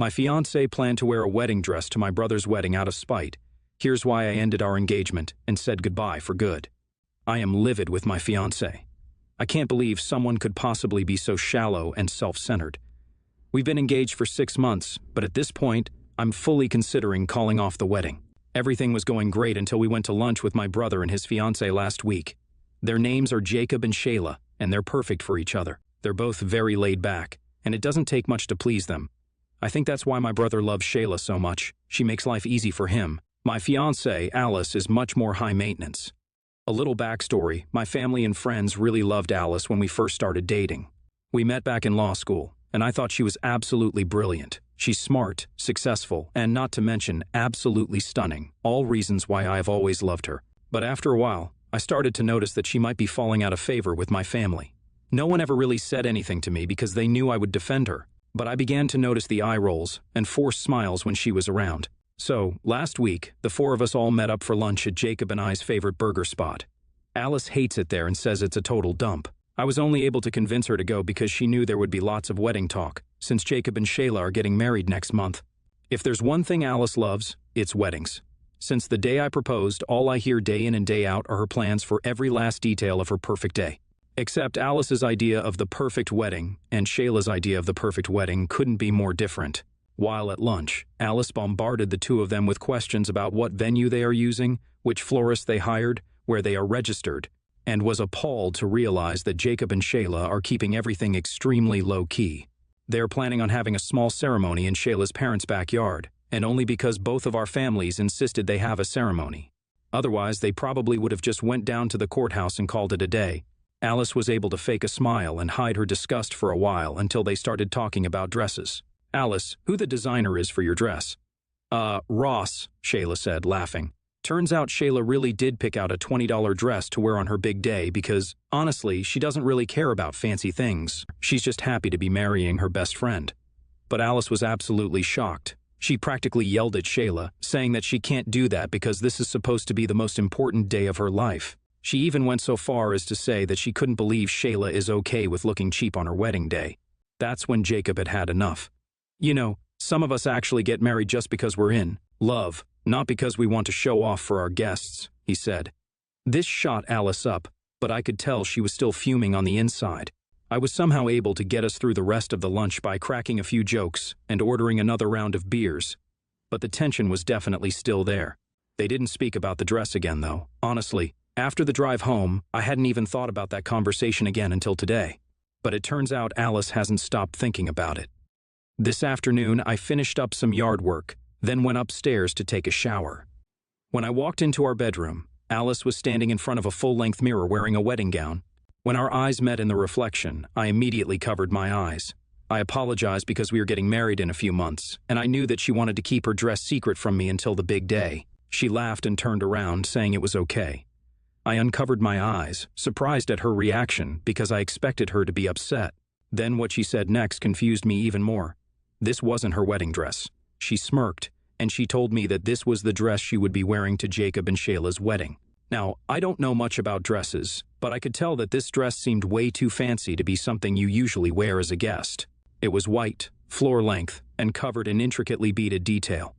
My fiancée planned to wear a wedding dress to my brother's wedding out of spite. Here's why I ended our engagement and said goodbye for good. I am livid with my fiancée. I can't believe someone could possibly be so shallow and self-centered. We've been engaged for 6 months, but at this point, I'm fully considering calling off the wedding. Everything was going great until we went to lunch with my brother and his fiancée last week. Their names are Jacob and Shayla, and they're perfect for each other. They're both very laid back, and it doesn't take much to please them. I think that's why my brother loves Shayla so much. She makes life easy for him. My fiancée, Alice, is much more high maintenance. A little backstory, my family and friends really loved Alice when we first started dating. We met back in law school, and I thought she was absolutely brilliant. She's smart, successful, and not to mention absolutely stunning, all reasons why I have always loved her. But after a while, I started to notice that she might be falling out of favor with my family. No one ever really said anything to me because they knew I would defend her, but I began to notice the eye rolls and forced smiles when she was around. So, last week, the 4 of us all met up for lunch at Jacob and I's favorite burger spot. Alice hates it there and says it's a total dump. I was only able to convince her to go because she knew there would be lots of wedding talk, since Jacob and Shayla are getting married next month. If there's one thing Alice loves, it's weddings. Since the day I proposed, all I hear day in and day out are her plans for every last detail of her perfect day. Except Alice's idea of the perfect wedding and Shayla's idea of the perfect wedding couldn't be more different. While at lunch, Alice bombarded the 2 of them with questions about what venue they are using, which florist they hired, where they are registered, and was appalled to realize that Jacob and Shayla are keeping everything extremely low-key. They're planning on having a small ceremony in Shayla's parents' backyard, and only because both of our families insisted they have a ceremony. Otherwise, they probably would have just went down to the courthouse and called it a day. Alice was able to fake a smile and hide her disgust for a while until they started talking about dresses. Alice, who the designer is for your dress? Ross, Shayla said, laughing. Turns out Shayla really did pick out a $20 dress to wear on her big day because, honestly, she doesn't really care about fancy things. She's just happy to be marrying her best friend. But Alice was absolutely shocked. She practically yelled at Shayla, saying that she can't do that because this is supposed to be the most important day of her life. She even went so far as to say that she couldn't believe Shayla is okay with looking cheap on her wedding day. That's when Jacob had had enough. You know, some of us actually get married just because we're in love, not because we want to show off for our guests, he said. This shot Alice up, but I could tell she was still fuming on the inside. I was somehow able to get us through the rest of the lunch by cracking a few jokes and ordering another round of beers. But the tension was definitely still there. They didn't speak about the dress again, though. Honestly, after the drive home, I hadn't even thought about that conversation again until today. But it turns out Alice hasn't stopped thinking about it. This afternoon, I finished up some yard work, then went upstairs to take a shower. When I walked into our bedroom, Alice was standing in front of a full-length mirror wearing a wedding gown. When our eyes met in the reflection, I immediately covered my eyes. I apologized because we were getting married in a few months, and I knew that she wanted to keep her dress secret from me until the big day. She laughed and turned around, saying it was okay. I uncovered my eyes, surprised at her reaction because I expected her to be upset. Then what she said next confused me even more. This wasn't her wedding dress. She smirked, and she told me that this was the dress she would be wearing to Jacob and Shayla's wedding. Now, I don't know much about dresses, but I could tell that this dress seemed way too fancy to be something you usually wear as a guest. It was white, floor-length, and covered in intricately beaded detail.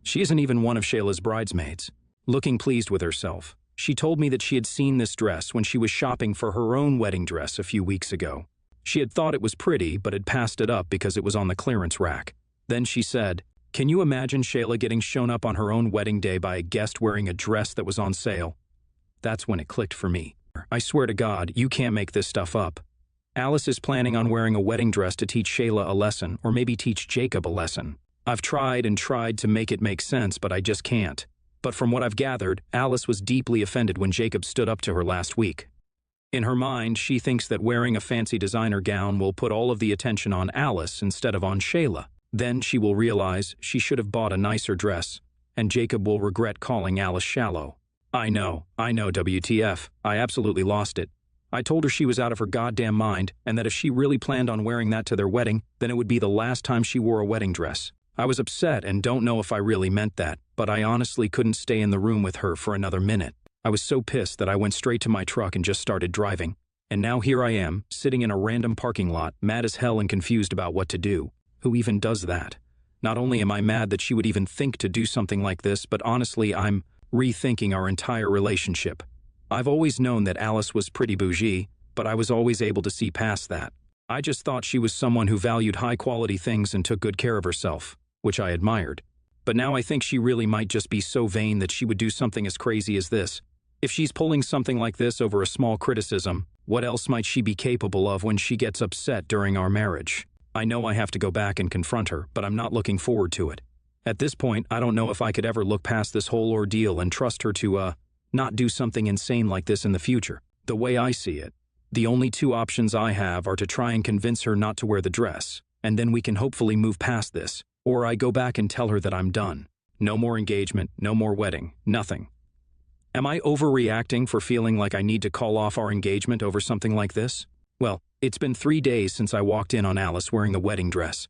She isn't even one of Shayla's bridesmaids. Looking pleased with herself, she told me that she had seen this dress when she was shopping for her own wedding dress a few weeks ago. She had thought it was pretty, but had passed it up because it was on the clearance rack. Then she said, "Can you imagine Shayla getting shown up on her own wedding day by a guest wearing a dress that was on sale?" That's when it clicked for me. I swear to God, you can't make this stuff up. Alice is planning on wearing a wedding dress to teach Shayla a lesson, or maybe teach Jacob a lesson. I've tried and tried to make it make sense, but I just can't. But from what I've gathered, Alice was deeply offended when Jacob stood up to her last week. In her mind, she thinks that wearing a fancy designer gown will put all of the attention on Alice instead of on Shayla. Then she will realize she should have bought a nicer dress, and Jacob will regret calling Alice shallow. I know, WTF. I absolutely lost it. I told her she was out of her goddamn mind, and that if she really planned on wearing that to their wedding, then it would be the last time she wore a wedding dress. I was upset and don't know if I really meant that, but I honestly couldn't stay in the room with her for another minute. I was so pissed that I went straight to my truck and just started driving. And now here I am, sitting in a random parking lot, mad as hell and confused about what to do. Who even does that? Not only am I mad that she would even think to do something like this, but honestly, I'm rethinking our entire relationship. I've always known that Alice was pretty bougie, but I was always able to see past that. I just thought she was someone who valued high-quality things and took good care of herself, which I admired. But now I think she really might just be so vain that she would do something as crazy as this. If she's pulling something like this over a small criticism, what else might she be capable of when she gets upset during our marriage? I know I have to go back and confront her, but I'm not looking forward to it. At this point, I don't know if I could ever look past this whole ordeal and trust her to, not do something insane like this in the future. The way I see it, the only two options I have are to try and convince her not to wear the dress, and then we can hopefully move past this, or I go back and tell her that I'm done. No more engagement, no more wedding, nothing. Am I overreacting for feeling like I need to call off our engagement over something like this? Well, it's been 3 days since I walked in on Alice wearing the wedding dress.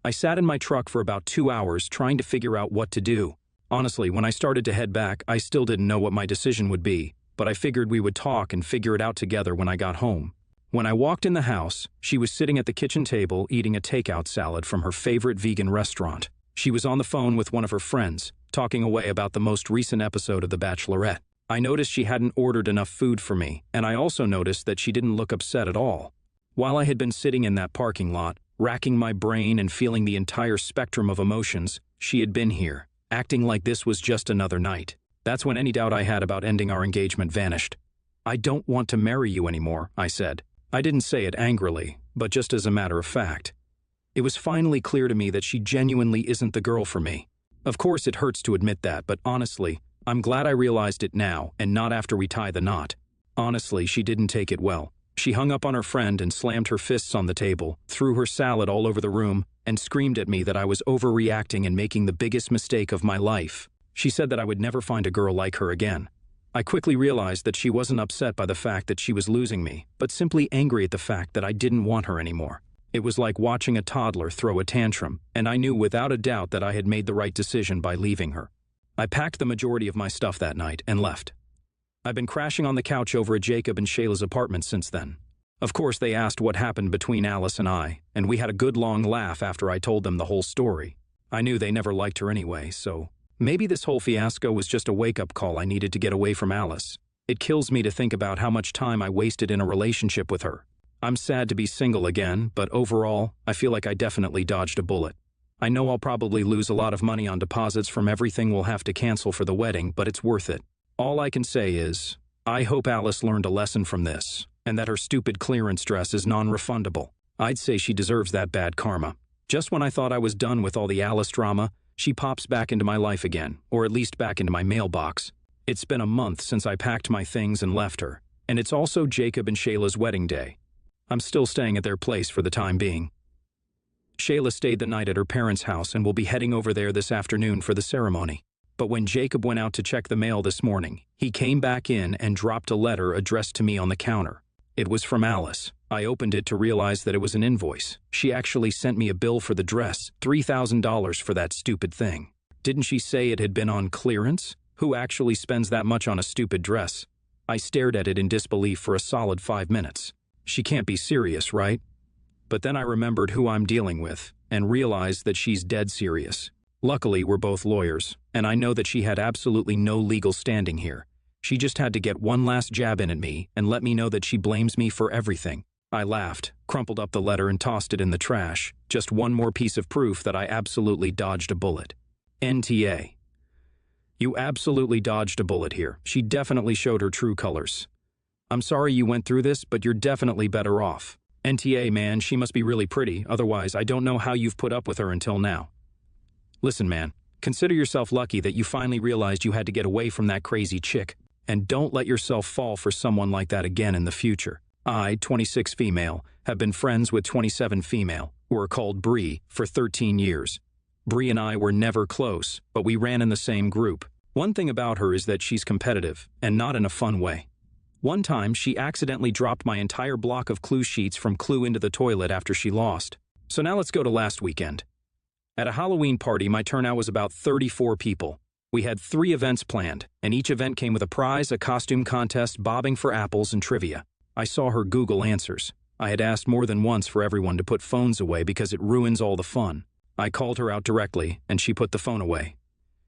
I sat in my truck for about 2 hours trying to figure out what to do. Honestly, when I started to head back, I still didn't know what my decision would be, but I figured we would talk and figure it out together when I got home. When I walked in the house, she was sitting at the kitchen table eating a takeout salad from her favorite vegan restaurant. She was on the phone with one of her friends, talking away about the most recent episode of The Bachelorette. I noticed she hadn't ordered enough food for me, and I also noticed that she didn't look upset at all. While I had been sitting in that parking lot, racking my brain and feeling the entire spectrum of emotions, she had been here, acting like this was just another night. That's when any doubt I had about ending our engagement vanished. "I don't want to marry you anymore," I said. I didn't say it angrily, but just as a matter of fact. It was finally clear to me that she genuinely isn't the girl for me. Of course, it hurts to admit that, but honestly, I'm glad I realized it now and not after we tie the knot. Honestly, she didn't take it well. She hung up on her friend and slammed her fists on the table, threw her salad all over the room, and screamed at me that I was overreacting and making the biggest mistake of my life. She said that I would never find a girl like her again. I quickly realized that she wasn't upset by the fact that she was losing me, but simply angry at the fact that I didn't want her anymore. It was like watching a toddler throw a tantrum, and I knew without a doubt that I had made the right decision by leaving her. I packed the majority of my stuff that night and left. I've been crashing on the couch over at Jacob and Shayla's apartment since then. Of course, they asked what happened between Alice and I, and we had a good long laugh after I told them the whole story. I knew they never liked her anyway, so maybe this whole fiasco was just a wake-up call I needed to get away from Alice. It kills me to think about how much time I wasted in a relationship with her. I'm sad to be single again, but overall, I feel like I definitely dodged a bullet. I know I'll probably lose a lot of money on deposits from everything we'll have to cancel for the wedding, but it's worth it. All I can say is, I hope Alice learned a lesson from this, and that her stupid clearance dress is non-refundable. I'd say she deserves that bad karma. Just when I thought I was done with all the Alice drama, she pops back into my life again, or at least back into my mailbox. It's been a month since I packed my things and left her, and it's also Jacob and Shayla's wedding day. I'm still staying at their place for the time being. Shayla stayed the night at her parents' house and will be heading over there this afternoon for the ceremony. But when Jacob went out to check the mail this morning, he came back in and dropped a letter addressed to me on the counter. It was from Alice. I opened it to realize that it was an invoice. She actually sent me a bill for the dress, $3,000 for that stupid thing. Didn't she say it had been on clearance? Who actually spends that much on a stupid dress? I stared at it in disbelief for a solid 5 minutes. She can't be serious, right? But then I remembered who I'm dealing with and realized that she's dead serious. Luckily, we're both lawyers, and I know that she had absolutely no legal standing here. She just had to get one last jab in at me and let me know that she blames me for everything. I laughed, crumpled up the letter and tossed it in the trash. Just one more piece of proof that I absolutely dodged a bullet. NTA. You absolutely dodged a bullet here. She definitely showed her true colors. I'm sorry you went through this, but you're definitely better off. NTA, man, she must be really pretty, otherwise I don't know how you've put up with her until now. Listen, man, consider yourself lucky that you finally realized you had to get away from that crazy chick, and don't let yourself fall for someone like that again in the future. I, 26 female, have been friends with 27 female, who are called Bree, for 13 years. Bree and I were never close, but we ran in the same group. One thing about her is that she's competitive, and not in a fun way. One time, she accidentally dropped my entire block of Clue sheets from Clue into the toilet after she lost. So now let's go to last weekend. At a Halloween party, my turnout was about 34 people. We had 3 events planned, and each event came with a prize, a costume contest, bobbing for apples, and trivia. I saw her Google answers. I had asked more than once for everyone to put phones away because it ruins all the fun. I called her out directly, and she put the phone away.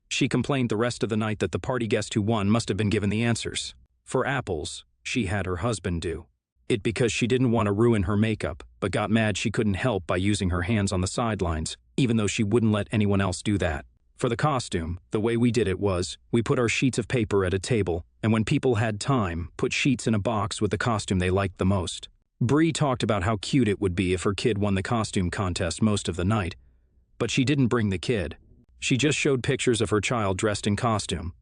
She complained the rest of the night that the party guest who won must have been given the answers. For apples, she had her husband do it because she didn't want to ruin her makeup, but got mad she couldn't help by using her hands on the sidelines, even though she wouldn't let anyone else do that. For the costume, the way we did it was, we put our sheets of paper at a table, and when people had time, put sheets in a box with the costume they liked the most. Bree talked about how cute it would be if her kid won the costume contest most of the night, but she didn't bring the kid. She just showed pictures of her child dressed in costume.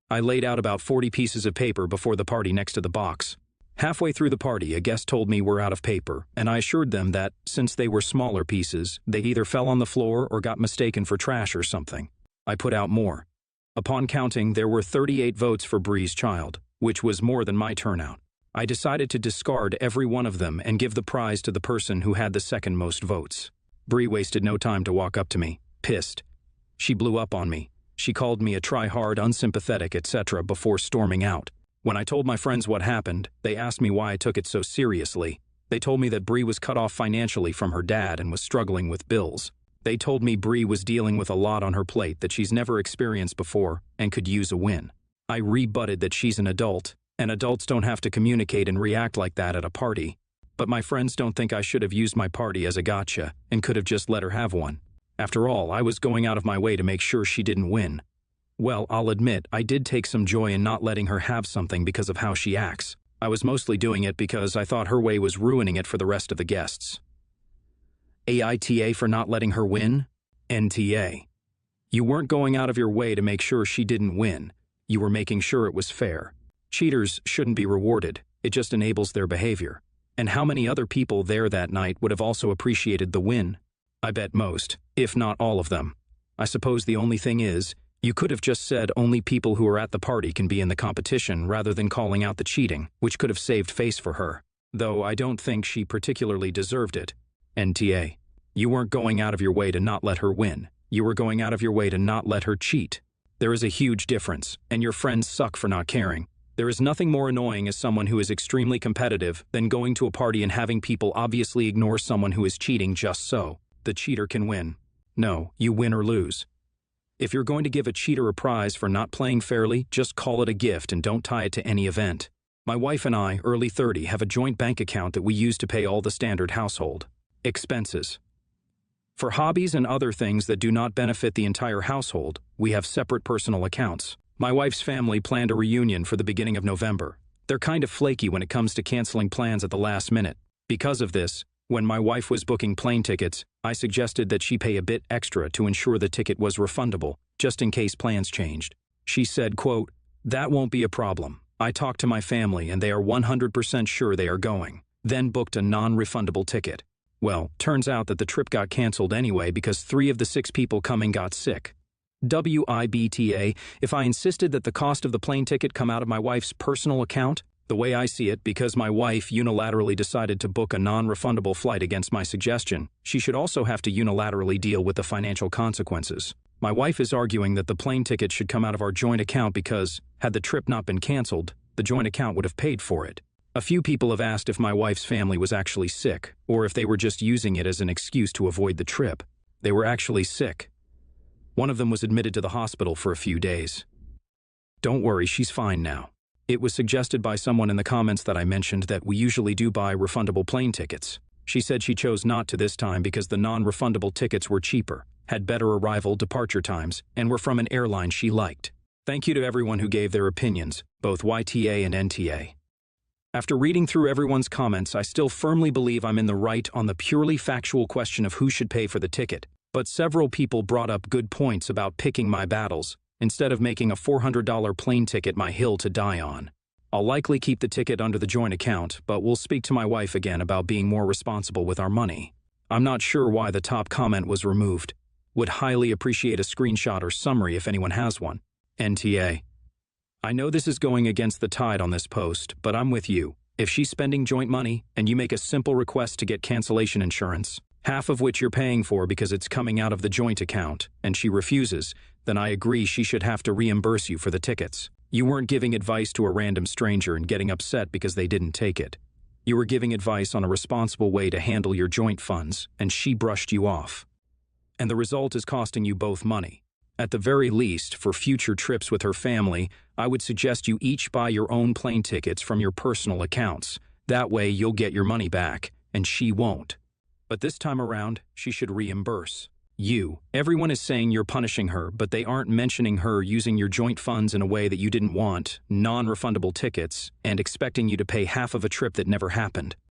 I laid out about 40 pieces of paper before the party next to the box. Halfway through the party, a guest told me we're out of paper, and I assured them that, since they were smaller pieces, they either fell on the floor or got mistaken for trash or something. I put out more. Upon counting, there were 38 votes for Bree's child, which was more than my turnout. I decided to discard every one of them and give the prize to the person who had the second most votes. Bree wasted no time to walk up to me, pissed. She blew up on me. She called me a try-hard, unsympathetic, etc. before storming out. When I told my friends what happened, they asked me why I took it so seriously. They told me that Bree was cut off financially from her dad and was struggling with bills. They told me Bree was dealing with a lot on her plate that she's never experienced before and could use a win. I rebutted that she's an adult, and adults don't have to communicate and react like that at a party. But my friends don't think I should have used my party as a gotcha and could have just let her have one. After all, I was going out of my way to make sure she didn't win. Well, I'll admit, I did take some joy in not letting her have something because of how she acts. I was mostly doing it because I thought her way was ruining it for the rest of the guests. AITA for not letting her win? NTA. You weren't going out of your way to make sure she didn't win. You were making sure it was fair. Cheaters shouldn't be rewarded. It just enables their behavior. And how many other people there that night would have also appreciated the win? I bet most, if not all of them. I suppose the only thing is, you could have just said only people who are at the party can be in the competition rather than calling out the cheating, which could have saved face for her. Though I don't think she particularly deserved it. NTA. You weren't going out of your way to not let her win. You were going out of your way to not let her cheat. There is a huge difference, and your friends suck for not caring. There is nothing more annoying as someone who is extremely competitive than going to a party and having people obviously ignore someone who is cheating just so the cheater can win. No, you win or lose. If you're going to give a cheater a prize for not playing fairly, just call it a gift and don't tie it to any event. My wife and I, early 30, have a joint bank account that we use to pay all the standard household expenses. For hobbies and other things that do not benefit the entire household, we have separate personal accounts. My wife's family planned a reunion for the beginning of November. They're kind of flaky when it comes to canceling plans at the last minute. Because of this, when my wife was booking plane tickets, I suggested that she pay a bit extra to ensure the ticket was refundable, just in case plans changed. She said, quote, "That won't be a problem. I talked to my family and they are 100% sure they are going." Then booked a non-refundable ticket. Well, turns out that the trip got canceled anyway because 3 of the 6 people coming got sick. WIBTA, if I insisted that the cost of the plane ticket come out of my wife's personal account? The way I see it, because my wife unilaterally decided to book a non-refundable flight against my suggestion, she should also have to unilaterally deal with the financial consequences. My wife is arguing that the plane ticket should come out of our joint account because, had the trip not been canceled, the joint account would have paid for it. A few people have asked if my wife's family was actually sick, or if they were just using it as an excuse to avoid the trip. They were actually sick. One of them was admitted to the hospital for a few days. Don't worry, she's fine now. It was suggested by someone in the comments that I mentioned that we usually do buy refundable plane tickets. She said she chose not to this time because the non-refundable tickets were cheaper, had better arrival departure times, and were from an airline she liked. Thank you to everyone who gave their opinions, both YTA and NTA. After reading through everyone's comments, I still firmly believe I'm in the right on the purely factual question of who should pay for the ticket, but several people brought up good points about picking my battles, instead of making a $400 plane ticket my hill to die on. I'll likely keep the ticket under the joint account, but we'll speak to my wife again about being more responsible with our money. I'm not sure why the top comment was removed. Would highly appreciate a screenshot or summary if anyone has one. NTA. I know this is going against the tide on this post, but I'm with you. If she's spending joint money, and you make a simple request to get cancellation insurance, half of which you're paying for because it's coming out of the joint account, and she refuses, then I agree she should have to reimburse you for the tickets. You weren't giving advice to a random stranger and getting upset because they didn't take it. You were giving advice on a responsible way to handle your joint funds, and she brushed you off. and the result is costing you both money. At the very least, for future trips with her family, I would suggest you each buy your own plane tickets from your personal accounts. That way you'll get your money back, and she won't. But this time around, she should reimburse you. Everyone is saying you're punishing her, but they aren't mentioning her using your joint funds in a way that you didn't want, non-refundable tickets, and expecting you to pay half of a trip that never happened.